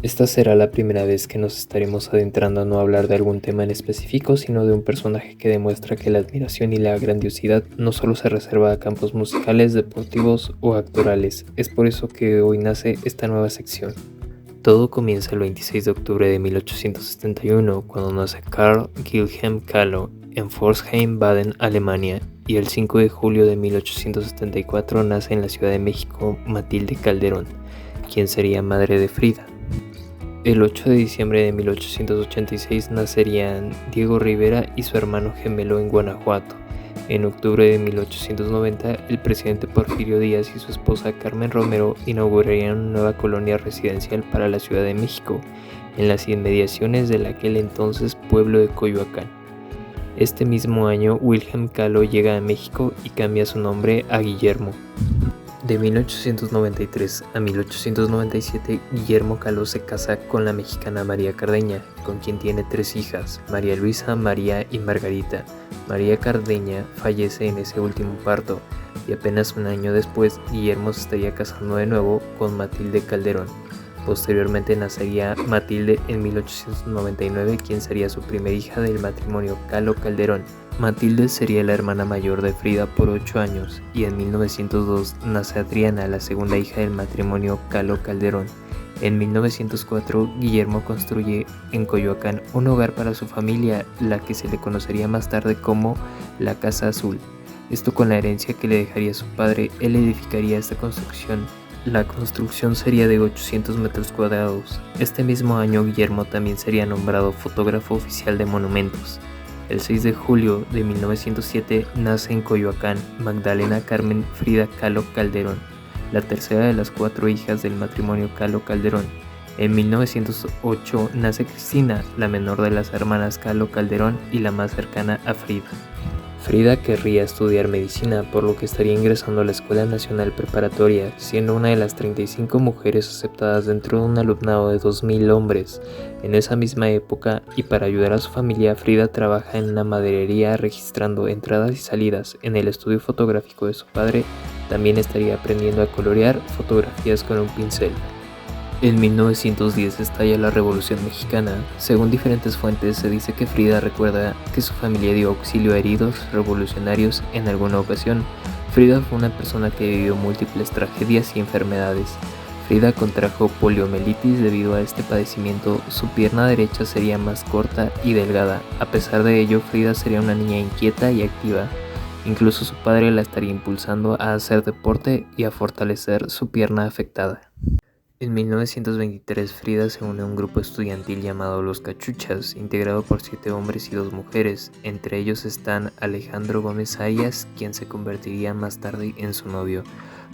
Esta será la primera vez que nos estaremos adentrando a no hablar de algún tema en específico, sino de un personaje que demuestra que la admiración y la grandiosidad no solo se reserva a campos musicales, deportivos o actorales. Es por eso que hoy nace esta nueva sección. Todo comienza el 26 de octubre de 1871, cuando nace Carl Wilhelm Kahlo en Pforzheim, Baden, Alemania, y el 5 de julio de 1874 nace en la Ciudad de México Matilde Calderón, quien sería madre de Frida. El 8 de diciembre de 1886 nacerían Diego Rivera y su hermano gemelo en Guanajuato. En octubre de 1890, el presidente Porfirio Díaz y su esposa Carmen Romero inaugurarían una nueva colonia residencial para la Ciudad de México, en las inmediaciones del aquel entonces pueblo de Coyoacán. Este mismo año, Wilhelm Kahlo llega a México y cambia su nombre a Guillermo. De 1893 a 1897, Guillermo Kahlo se casa con la mexicana María Cardeña, con quien tiene 3 hijas, María Luisa, María y Margarita. María Cardeña fallece en ese último parto, y apenas un año después, Guillermo se estaría casando de nuevo con Matilde Calderón. Posteriormente nacería Matilde en 1899, quien sería su primera hija del matrimonio Kahlo Calderón. Matilde sería la hermana mayor de Frida por 8 años, y en 1902 nace Adriana, la segunda hija del matrimonio Kahlo Calderón. En 1904, Guillermo construye en Coyoacán un hogar para su familia, la que se le conocería más tarde como la Casa Azul. Esto con la herencia que le dejaría su padre. Él edificaría esta construcción. La construcción sería de 800 metros cuadrados. Este mismo año, Guillermo también sería nombrado fotógrafo oficial de monumentos. El 6 de julio de 1907 nace en Coyoacán Magdalena Carmen Frida Kahlo Calderón, la tercera de las 4 hijas del matrimonio Kahlo Calderón. En 1908 nace Cristina, la menor de las hermanas Kahlo Calderón y la más cercana a Frida. Frida querría estudiar medicina, por lo que estaría ingresando a la Escuela Nacional Preparatoria, siendo una de las 35 mujeres aceptadas dentro de un alumnado de 2.000 hombres. En esa misma época, y para ayudar a su familia, Frida trabaja en una maderería registrando entradas y salidas. En el estudio fotográfico de su padre, también estaría aprendiendo a colorear fotografías con un pincel. En 1910 estalla la Revolución Mexicana. Según diferentes fuentes, se dice que Frida recuerda que su familia dio auxilio a heridos revolucionarios en alguna ocasión. Frida fue una persona que vivió múltiples tragedias y enfermedades. Frida contrajo poliomielitis. Debido a este padecimiento, su pierna derecha sería más corta y delgada. A pesar de ello, Frida sería una niña inquieta y activa. Incluso su padre la estaría impulsando a hacer deporte y a fortalecer su pierna afectada. En 1923, Frida se une a un grupo estudiantil llamado Los Cachuchas, integrado por 7 hombres y 2 mujeres. Entre ellos están Alejandro Gómez Arias, quien se convertiría más tarde en su novio.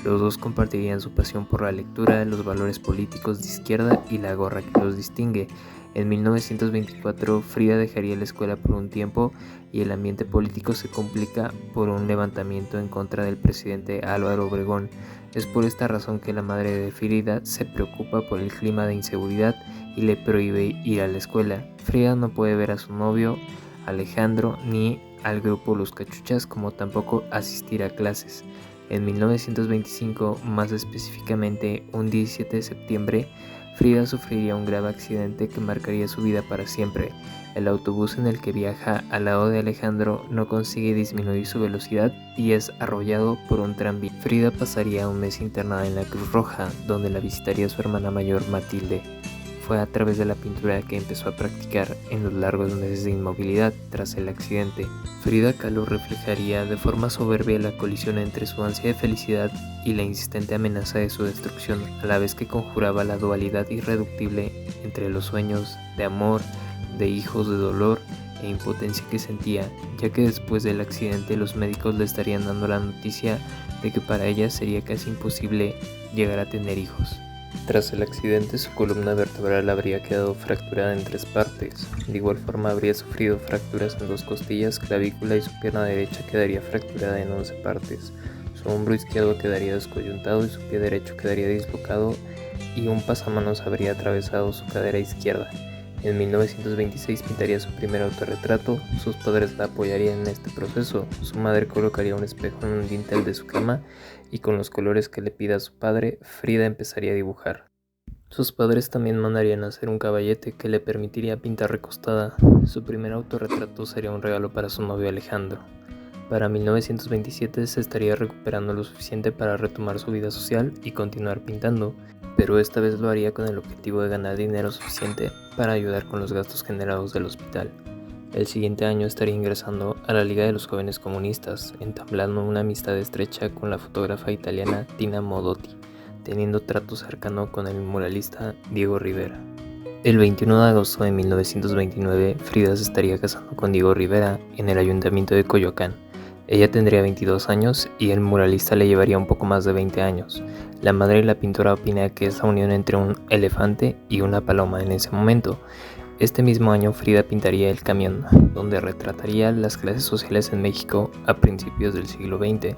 Los dos compartirían su pasión por la lectura, los valores políticos de izquierda y la gorra que los distingue. En 1924, Frida dejaría la escuela por un tiempo y el ambiente político se complica por un levantamiento en contra del presidente Álvaro Obregón. Es por esta razón que la madre de Frida se preocupa por el clima de inseguridad y le prohíbe ir a la escuela. Frida no puede ver a su novio, Alejandro, ni al grupo Los Cachuchas, como tampoco asistir a clases. En 1925, más específicamente un 17 de septiembre, Frida sufriría un grave accidente que marcaría su vida para siempre. El autobús en el que viaja al lado de Alejandro no consigue disminuir su velocidad y es arrollado por un tranvía. Frida pasaría un mes internada en la Cruz Roja, donde la visitaría su hermana mayor Matilde. Fue a través de la pintura que empezó a practicar en los largos meses de inmovilidad tras el accidente. Frida Kahlo reflejaría de forma soberbia la colisión entre su ansia de felicidad y la insistente amenaza de su destrucción, a la vez que conjuraba la dualidad irreductible entre los sueños de amor, de hijos, de dolor e impotencia que sentía, ya que después del accidente los médicos le estarían dando la noticia de que para ella sería casi imposible llegar a tener hijos. Tras el accidente, su columna vertebral habría quedado fracturada en 3 partes. De igual forma, habría sufrido fracturas en 2 costillas, clavícula, y su pierna derecha quedaría fracturada en 11 partes. Su hombro izquierdo quedaría descoyuntado y su pie derecho quedaría dislocado, y un pasamanos habría atravesado su cadera izquierda. En 1926 pintaría su primer autorretrato. Sus padres la apoyarían en este proceso. Su madre colocaría un espejo en un dintel de su cama y con los colores que le pida su padre, Frida empezaría a dibujar. Sus padres también mandarían a hacer un caballete que le permitiría pintar recostada. Su primer autorretrato sería un regalo para su novio Alejandro. Para 1927 se estaría recuperando lo suficiente para retomar su vida social y continuar pintando, pero esta vez lo haría con el objetivo de ganar dinero suficiente para ayudar con los gastos generados del hospital. El siguiente año estaría ingresando a la Liga de los Jóvenes Comunistas, entablando una amistad estrecha con la fotógrafa italiana Tina Modotti, teniendo trato cercano con el muralista Diego Rivera. El 21 de agosto de 1929, Frida se estaría casando con Diego Rivera en el ayuntamiento de Coyoacán. Ella tendría 22 años y el muralista le llevaría un poco más de 20 años. La madre de la pintora opina que es la unión entre un elefante y una paloma en ese momento. Este mismo año Frida pintaría El Camión, donde retrataría las clases sociales en México a principios del siglo XX.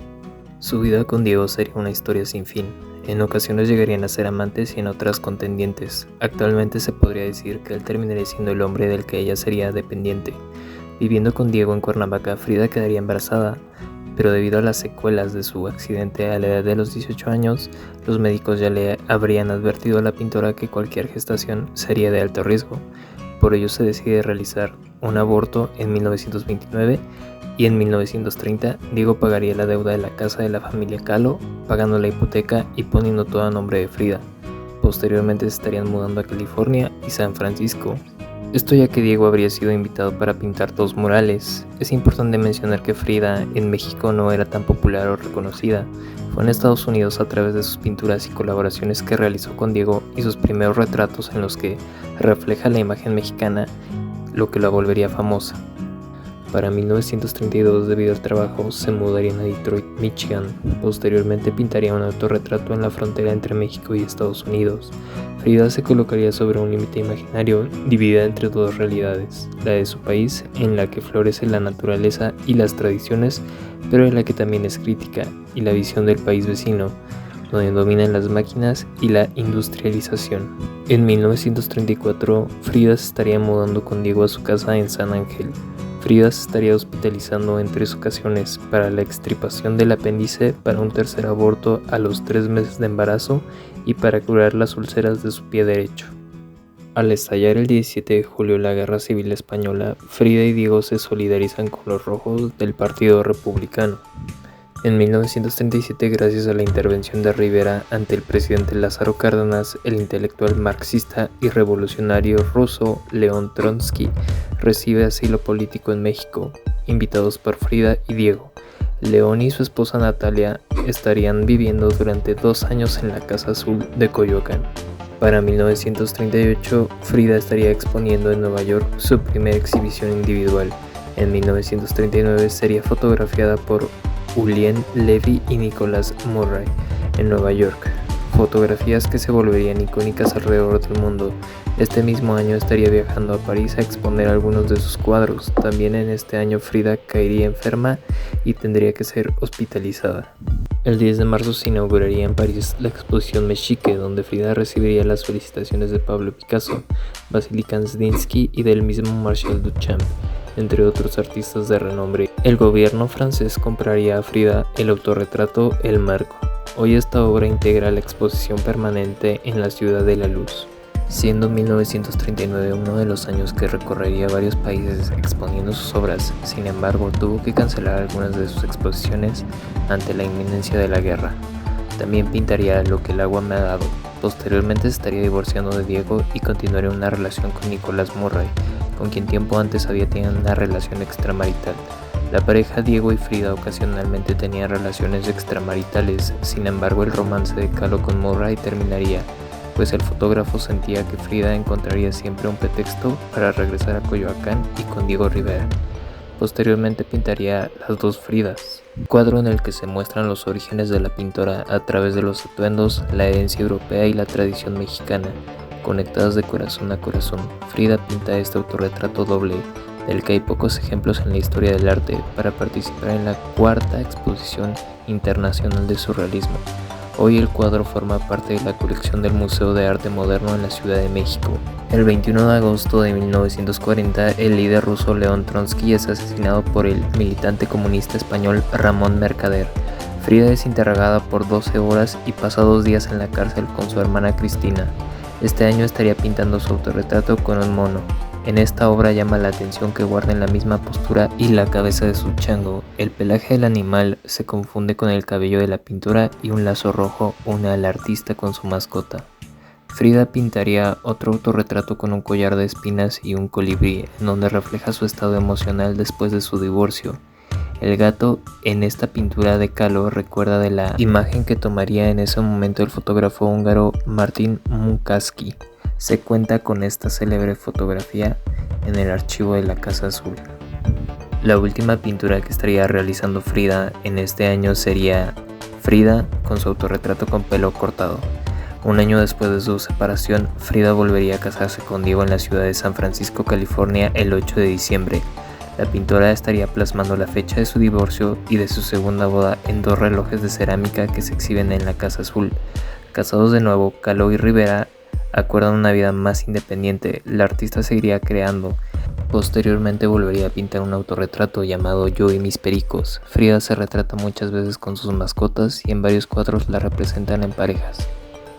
Su vida con Diego sería una historia sin fin. En ocasiones llegarían a ser amantes y en otras contendientes. Actualmente se podría decir que él terminaría siendo el hombre del que ella sería dependiente. Viviendo con Diego en Cuernavaca, Frida quedaría embarazada, pero debido a las secuelas de su accidente a la edad de los 18 años, los médicos ya le habrían advertido a la pintora que cualquier gestación sería de alto riesgo. Por ello se decide realizar un aborto en 1929 y en 1930 Diego pagaría la deuda de la casa de la familia Kahlo, pagando la hipoteca y poniendo todo a nombre de Frida. Posteriormente se estarían mudando a California y San Francisco. Esto ya que Diego habría sido invitado para pintar 2 murales. Es importante mencionar que Frida en México no era tan popular o reconocida. Fue en Estados Unidos a través de sus pinturas y colaboraciones que realizó con Diego y sus primeros retratos en los que refleja la imagen mexicana, lo que la volvería famosa. Para 1932, debido al trabajo, se mudarían a Detroit, Michigan. Posteriormente pintaría un autorretrato en la frontera entre México y Estados Unidos. Frida se colocaría sobre un límite imaginario dividida entre 2 realidades, la de su país, en la que florece la naturaleza y las tradiciones, pero en la que también es crítica, y la visión del país vecino, donde dominan las máquinas y la industrialización. En 1934, Frida se estaría mudando con Diego a su casa en San Ángel. Frida se estaría hospitalizando en 3 ocasiones para la extirpación del apéndice, para un tercer aborto a los 3 meses de embarazo y para curar las úlceras de su pie derecho. Al estallar el 17 de julio la Guerra Civil Española, Frida y Diego se solidarizan con los rojos del Partido Republicano. En 1937, gracias a la intervención de Rivera ante el presidente Lázaro Cárdenas, el intelectual marxista y revolucionario ruso León Trotsky recibe asilo político en México, invitados por Frida y Diego. León y su esposa Natalia estarían viviendo durante 2 años en la Casa Azul de Coyoacán. Para 1938, Frida estaría exponiendo en Nueva York su primera exhibición individual. En 1939 sería fotografiada por Julien Levy y Nicholas Murray en Nueva York, fotografías que se volverían icónicas alrededor del mundo. Este mismo año estaría viajando a París a exponer algunos de sus cuadros. También en este año Frida caería enferma y tendría que ser hospitalizada. El 10 de marzo se inauguraría en París la exposición Mexique, donde Frida recibiría las felicitaciones de Pablo Picasso, Vasily Kandinsky y del mismo Marcel Duchamp, entre otros artistas de renombre. El gobierno francés compraría a Frida el autorretrato El Marco. Hoy esta obra integra la exposición permanente en la Ciudad de la Luz, siendo 1939 uno de los años que recorrería varios países exponiendo sus obras. Sin embargo, tuvo que cancelar algunas de sus exposiciones ante la inminencia de la guerra. También pintaría Lo que el agua me ha dado. Posteriormente se estaría divorciando de Diego y continuaría una relación con Nicholas Murray, con quien tiempo antes había tenido una relación extramarital. La pareja Diego y Frida ocasionalmente tenían relaciones extramaritales. Sin embargo, el romance de Kahlo con Murray terminaría, pues el fotógrafo sentía que Frida encontraría siempre un pretexto para regresar a Coyoacán y con Diego Rivera. Posteriormente pintaría Las 2 Fridas, un cuadro en el que se muestran los orígenes de la pintora a través de los atuendos, la herencia europea y la tradición mexicana, conectadas de corazón a corazón. Frida pinta este autorretrato doble, del que hay pocos ejemplos en la historia del arte, para participar en la 4ª Exposición Internacional de Surrealismo. Hoy el cuadro forma parte de la colección del Museo de Arte Moderno en la Ciudad de México. El 21 de agosto de 1940, el líder ruso León Trotsky es asesinado por el militante comunista español Ramón Mercader. Frida es interrogada por 12 horas y pasa 2 días en la cárcel con su hermana Cristina. Este año estaría pintando su autorretrato con un mono. En esta obra llama la atención que guarden la misma postura y la cabeza de su chango. El pelaje del animal se confunde con el cabello de la pintura y un lazo rojo une al artista con su mascota. Frida pintaría otro autorretrato con un collar de espinas y un colibrí, en donde refleja su estado emocional después de su divorcio. El gato en esta pintura de Kahlo recuerda de la imagen que tomaría en ese momento el fotógrafo húngaro Martin Munkacsy. Se cuenta con esta célebre fotografía en el archivo de la Casa Azul. La última pintura que estaría realizando Frida en este año sería Frida con su autorretrato con pelo cortado. Un año después de su separación, Frida volvería a casarse con Diego en la ciudad de San Francisco, California, el 8 de diciembre. La pintora estaría plasmando la fecha de su divorcio y de su segunda boda en 2 relojes de cerámica que se exhiben en la Casa Azul. Casados de nuevo, Kahlo y Rivera acuerdan una vida más independiente. La artista seguiría creando. Posteriormente volvería a pintar un autorretrato llamado Yo y mis pericos. Frida se retrata muchas veces con sus mascotas y en varios cuadros la representan en parejas.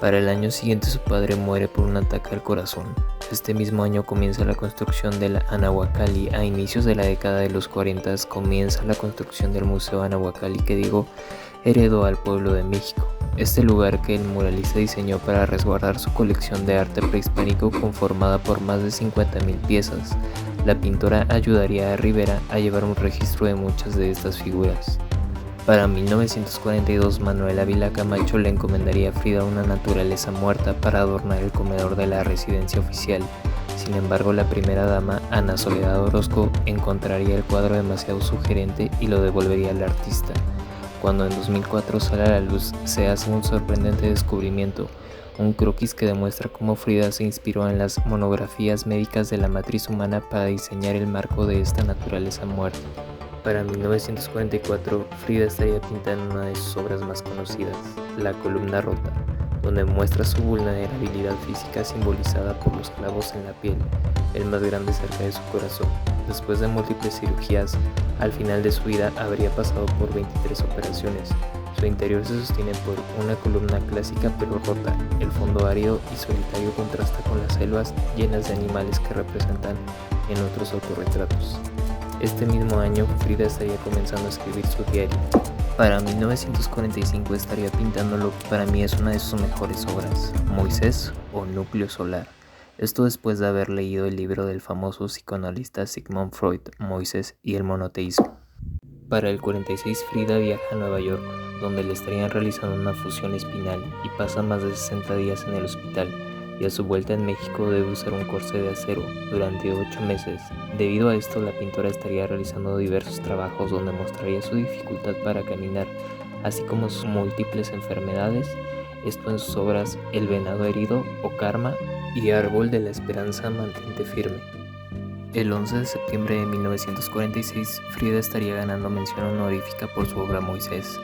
Para el año siguiente su padre muere por un ataque al corazón. Este mismo año comienza la construcción del Anahuacalli. A inicios de la década de los 40 comienza la construcción del Museo Anahuacalli que Diego heredó al pueblo de México. Este lugar que el muralista diseñó para resguardar su colección de arte prehispánico conformada por más de 50,000 piezas. La pintora ayudaría a Rivera a llevar un registro de muchas de estas figuras. Para 1942, Manuel Ávila Camacho le encomendaría a Frida una naturaleza muerta para adornar el comedor de la residencia oficial. Sin embargo, la primera dama, Ana Soledad Orozco, encontraría el cuadro demasiado sugerente y lo devolvería al artista. Cuando en 2004 sale a la luz, se hace un sorprendente descubrimiento, un croquis que demuestra cómo Frida se inspiró en las monografías médicas de la matriz humana para diseñar el marco de esta naturaleza muerta. Para 1944, Frida estaría pintando una de sus obras más conocidas, La columna rota, donde muestra su vulnerabilidad física simbolizada por los clavos en la piel, el más grande cerca de su corazón. Después de múltiples cirugías, al final de su vida habría pasado por 23 operaciones. Su interior se sostiene por una columna clásica pero rota. El fondo árido y solitario contrasta con las selvas llenas de animales que representan en otros autorretratos. Este mismo año, Frida estaría comenzando a escribir su diario. Para 1945 estaría pintando lo que para mí es una de sus mejores obras, Moisés o Núcleo Solar. Esto después de haber leído el libro del famoso psicoanalista Sigmund Freud, Moisés y el monoteísmo. Para el 46, Frida viaja a Nueva York, donde le estarían realizando una fusión espinal y pasa más de 60 días en el hospital. Y a su vuelta en México debe usar un corsé de acero durante 8 meses. Debido a esto, la pintora estaría realizando diversos trabajos donde mostraría su dificultad para caminar, así como sus múltiples enfermedades, esto en sus obras El venado herido o Karma y Árbol de la esperanza mantente firme. El 11 de septiembre de 1946, Frida estaría ganando mención honorífica por su obra Moisés.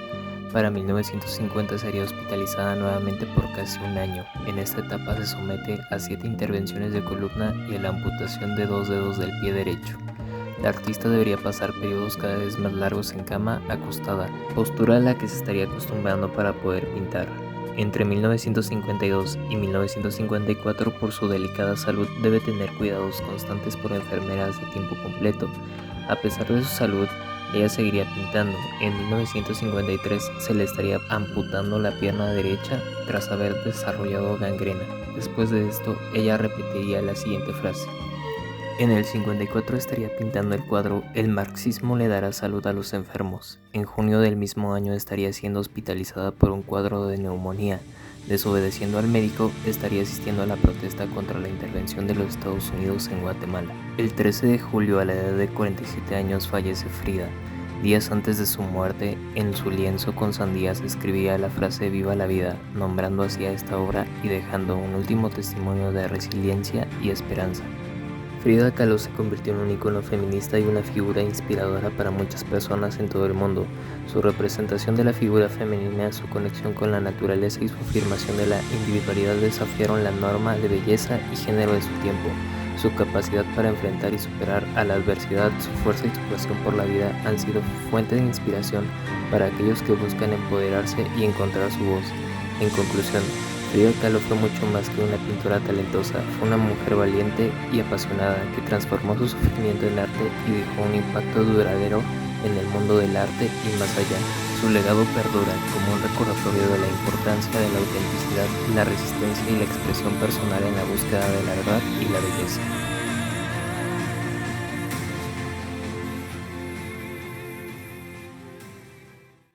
Para 1950 sería hospitalizada nuevamente por casi un año. En esta etapa se somete a 7 intervenciones de columna y a la amputación de 2 dedos del pie derecho. La artista debería pasar periodos cada vez más largos en cama, acostada, postura a la que se estaría acostumbrando para poder pintar. Entre 1952 y 1954, por su delicada salud, debe tener cuidados constantes por enfermeras de tiempo completo. A pesar de su salud, ella seguiría pintando. En 1953 se le estaría amputando la pierna derecha tras haber desarrollado gangrena. Después de esto, ella repetiría la siguiente frase. En el 54 estaría pintando el cuadro El marxismo le dará salud a los enfermos. En junio del mismo año estaría siendo hospitalizada por un cuadro de neumonía. Desobedeciendo al médico, estaría asistiendo a la protesta contra la intervención de los Estados Unidos en Guatemala. El 13 de julio, a la edad de 47 años, fallece Frida. Días antes de su muerte, en su lienzo con sandías escribía la frase Viva la vida, nombrando así a esta obra y dejando un último testimonio de resiliencia y esperanza. Frida Kahlo se convirtió en un icono feminista y una figura inspiradora para muchas personas en todo el mundo. Su representación de la figura femenina, su conexión con la naturaleza y su afirmación de la individualidad desafiaron la norma de belleza y género de su tiempo. Su capacidad para enfrentar y superar a la adversidad, su fuerza y su pasión por la vida han sido fuente de inspiración para aquellos que buscan empoderarse y encontrar su voz. En conclusión, Frida Kahlo fue mucho más que una pintora talentosa, fue una mujer valiente y apasionada que transformó su sufrimiento en arte y dejó un impacto duradero en el mundo del arte y más allá. Su legado perdura como un recordatorio de la importancia de la autenticidad, la resistencia y la expresión personal en la búsqueda de la verdad y la belleza.